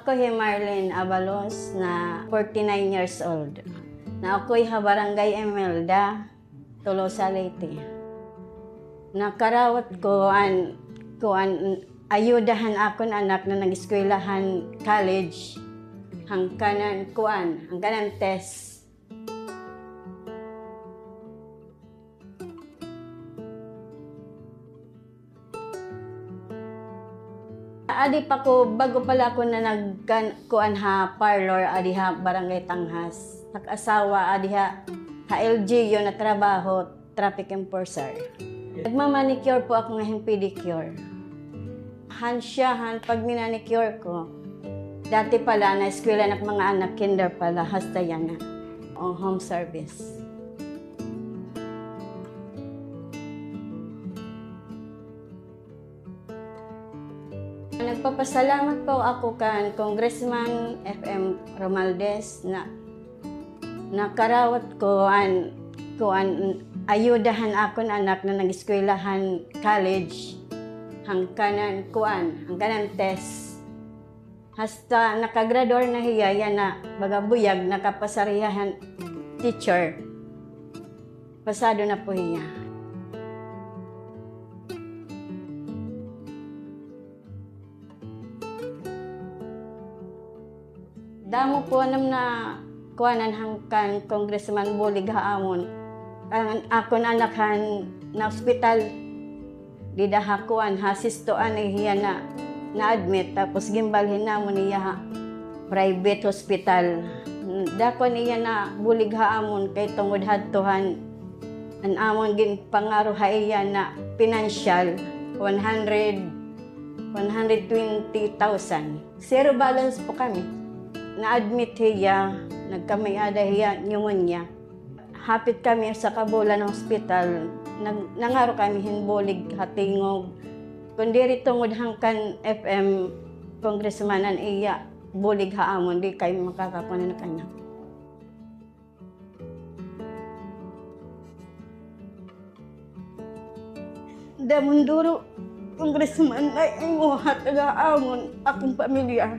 Ako si Marlene Abalos na 49 years old. Na ako'y Barangay Emelda, Tolosa, Leyte. Nakarawat ko ayudahan akon anak na nag-eskwelahan college hangkanan test. Adi pa ko, bago pala ako na nagkuan parlor, adi barangay Tanghas. Nag-asawa, adi LGU na trabaho, traffic enforcer. Nagmamanicure po ako ngayon pedicure. Hansyahan, pag minanicure ko, dati pala na eskwela ng mga anak, kinder pala, hasta yan na, o home service. Nagpapasalamat po ako kan Congressman FM Romualdez na nakarawat ko ayudahan akon anak na nag-eskwelahan college hangkanan test. Hasta nakagraduar na hiya yan na bagabuyag nakapasarihan teacher. Pasado na po hiya. Damo po nam na kuanan hangkan Congressman Bulig haamon. Ang akon anakhan na ospital di dahakuan hasistoan ay hiya na admit tapos gimbalhin namon niya private hospital. Dakon niya na bulig haamon kay tungod hadtuhan an amon gin pangaro haiya na financial 120,000. Zero balance po kami. Na-admit hiya, nagkamayada hiya, pneumonia. Hapit kami sa Kabulan Hospital, nangaro kami hinbulig hatingog. Kundi ritungod hangkan FM, Congressmanan iya, bulig haamon, di kayo makakakunan na kanya. Damunduro, Congressman, ay imuhat aga amon akong pamilya.